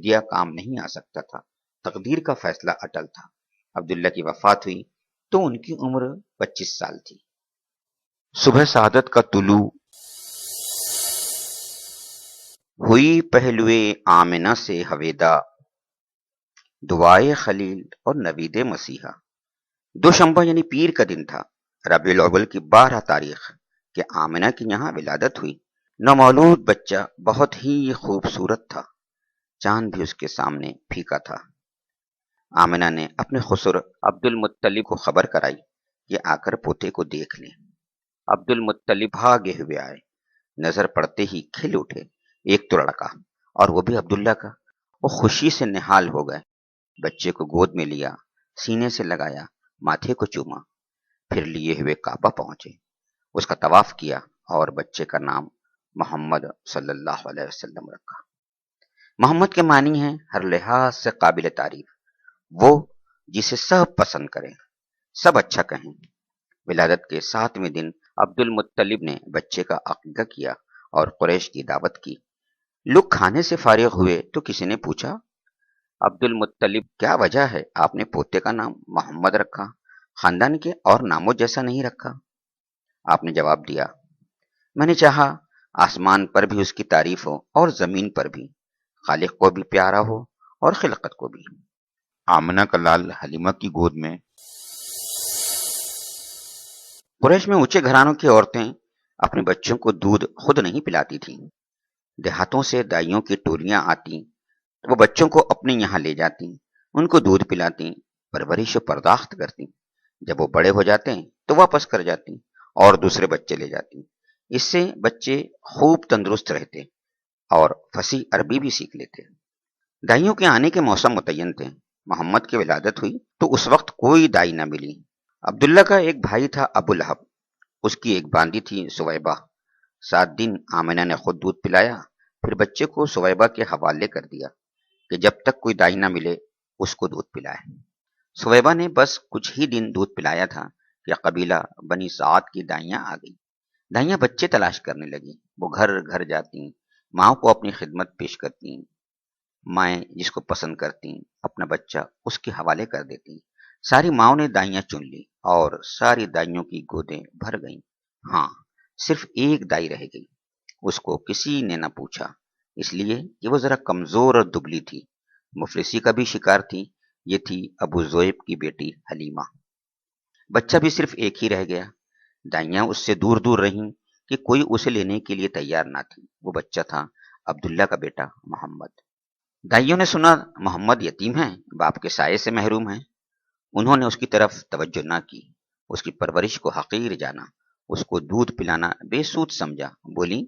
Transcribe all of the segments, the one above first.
دیا کام نہیں آ سکتا تھا، تقدیر کا فیصلہ اٹل تھا۔ عبداللہ کی وفات ہوئی تو ان کی عمر 25 سال تھی۔ صبح سعادت کا طلوع ہوئی پہلوئے آمنہ سے ہویدا، دعائے خلیل اور نوید مسیحا۔ دوشنبہ یعنی پیر کا دن تھا، ربیع الاول کی 12 تاریخ کہ آمنہ کی یہاں ولادت ہوئی۔ نومولود بچہ بہت ہی خوبصورت تھا، چاند بھی اس کے سامنے پھیکا تھا۔ آمنہ نے اپنے خسر عبد المطلب کو خبر کرائی کہ آ کر پوتے کو دیکھ لیں۔ عبد المطلب بھاگے ہوئے آئے، نظر پڑتے ہی کھل اٹھے۔ ایک تو لڑکا، اور وہ بھی عبداللہ کا۔ وہ خوشی سے نہال ہو گئے، بچے کو گود میں لیا، سینے سے لگایا، ماتھے کو چوما، پھر لیے ہوئے کعبہ پہنچے، اس کا طواف کیا اور بچے کا نام محمد صلی اللہ علیہ وسلم رکھا۔ محمد کے معنی ہیں ہر لحاظ سے قابل تعریف، وہ جسے سب پسند کریں، سب اچھا کہیں۔ ولادت کے 7ویں دن عبد المطلب نے بچے کا عقیقہ کیا اور قریش کی دعوت کی۔ لوگ کھانے سے فارغ ہوئے تو کسی نے پوچھا، عبد المطلب کیا وجہ ہے آپ نے پوتے کا نام محمد رکھا، خاندان کے اور ناموں جیسا نہیں رکھا؟ آپ نے جواب دیا، میں نے چاہا آسمان پر بھی اس کی تعریف ہو اور زمین پر بھی، خالق کو بھی پیارا ہو اور خلقت کو بھی۔ آمنہ کا لال حلیمہ کی گود میں۔ قریش میں اونچے گھرانوں کی عورتیں اپنے بچوں کو دودھ خود نہیں پلاتی تھیں، دیہاتوں سے دائیوں کی ٹولیاں آتی، وہ بچوں کو اپنے یہاں لے جاتی، ان کو دودھ پلاتی، پرورش و پرداخت کرتی۔ جب وہ بڑے ہو جاتے تو واپس کر جاتی اور دوسرے بچے لے جاتی۔ اس سے بچے خوب تندرست رہتے اور فصیح عربی بھی سیکھ لیتے۔ دائیوں کے آنے کے موسم متعین تھے۔ محمد کی ولادت ہوئی تو اس وقت کوئی دائی نہ ملی۔ عبداللہ کا ایک بھائی تھا ابو لہب، اس کی ایک باندی تھی سویبہ۔ 7 دن آمنہ نے خود دودھ پلایا، پھر بچے کو سویبہ کے حوالے کر دیا کہ جب تک کوئی دائی نہ ملے اس کو دودھ پلائے۔ سویبہ نے بس کچھ ہی دن دودھ پلایا تھا کہ قبیلہ بنی سعد کی دائیاں آ گئی۔ دائیاں بچے تلاش کرنے لگی، وہ گھر گھر جاتی، ماں کو اپنی خدمت پیش کرتی، مائیں جس کو پسند کرتی اپنا بچہ اس کے حوالے کر دیتی۔ ساری ماؤں نے دائیاں چن لی اور ساری دائیوں کی گودیں بھر گئیں۔ ہاں، صرف ایک دائی رہ گئی، اس کو کسی نے نہ پوچھا، اس لیے کہ وہ ذرا کمزور اور دبلی تھی، مفلسی کا بھی شکار تھی۔ یہ تھی ابو ذؤیب کی بیٹی حلیمہ۔ بچہ بھی صرف ایک ہی رہ گیا۔ دائیاں اس سے دور دور رہیں کہ کوئی اسے لینے کے لیے تیار نہ تھی۔ وہ بچہ تھا عبداللہ کا بیٹا محمد۔ دائیوں نے سنا محمد یتیم ہیں، باپ کے سائے سے محروم ہیں، انہوں نے اس کی طرف توجہ نہ کی، اس کی پرورش کو حقیر جانا، اس کو دودھ پلانا بے سود سمجھا۔ بولی،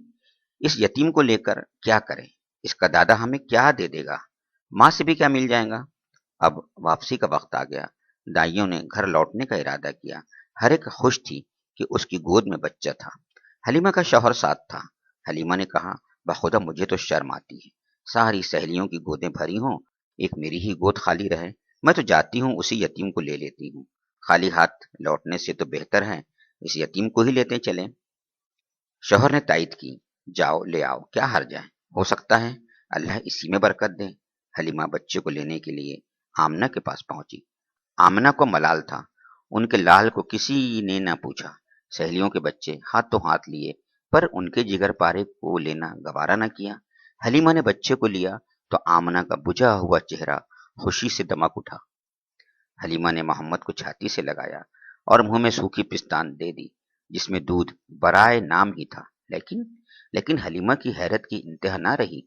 اس یتیم کو لے کر کیا کریں، اس کا دادا ہمیں کیا دے دے گا، ماں سے بھی کیا مل جائے گا۔ اب واپسی کا وقت آ گیا، دائیوں نے گھر لوٹنے کا ارادہ کیا۔ ہر ایک خوش تھی کہ اس کی گود میں بچہ تھا۔ حلیمہ کا شوہر ساتھ تھا۔ حلیمہ نے کہا، بخدا مجھے تو شرم آتی ہے، ساری سہیلیوں کی گودیں بھری ہوں، ایک میری ہی گود خالی رہے، میں تو جاتی ہوں اسی یتیم کو لے لیتی ہوں، خالی ہاتھ لوٹنے سے تو بہتر ہے اس یتیم کو ہی لیتے چلیں۔ شوہر نے تائید کی، جاؤ لے آؤ، کیا حرج ہے، ہو سکتا ہے اللہ اسی میں برکت دے۔ حلیمہ بچے کو لینے کے لیے آمنہ کے پاس پہنچی۔ آمنہ کو ملال تھا، ان کے لال کو کسی نے نہ پوچھا۔ سہیلیوں کے بچے ہاتھوں ہاتھ لیے، پر ان کے جگر پارے کو لینا گوارا نہ کیا۔ حلیمہ نے بچے کو لیا تو آمنہ کا بجھا ہوا چہرہ خوشی سے دمک اٹھا۔ حلیمہ نے محمد کو چھاتی سے لگایا اور منہ میں سوکھی پستان دے دی جس میں دودھ برائے نام ہی تھا، لیکن حلیمہ کی حیرت کی انتہا نہ رہی۔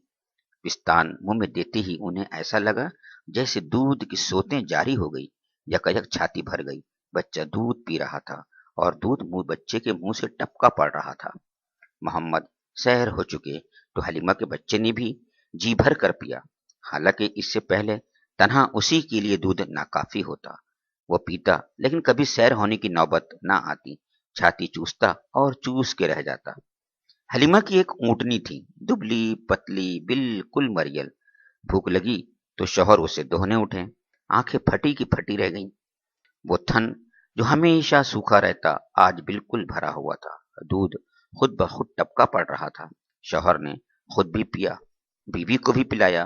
پستان منہ میں دیتے ہی انہیں ایسا لگا جیسے دودھ کی سوتیں جاری ہو گئی، یکایک چھاتی بھر گئی، بچہ دودھ پی رہا تھا اور دودھ بچے کے منہ سے ٹپکا پڑ رہا تھا۔ محمد سیر ہو چکے تو حلیمہ کے بچے نے بھی جی بھر کر پیا، حالانکہ اس سے پہلے تنہا اسی کے لیے دودھ ناکافی ہوتا۔ وہ پیتا لیکن کبھی سیر ہونے کی نوبت نہ آتی، چھاتی چوستا اور چوس کے رہ جاتا۔ حلیمہ کی ایک اونٹنی تھی، دبلی پتلی بالکل مریل۔ بھوک لگی تو شوہر اسے دوہنے اٹھے، آنکھیں پھٹی کی پھٹی رہ گئیں۔ وہ تھن جو ہمیشہ سوکھا رہتا آج بالکل بھرا ہوا تھا، دودھ خود بخود ٹپکا پڑ رہا تھا۔ شوہر نے خود بھی پیا، بیوی کو بھی پلایا،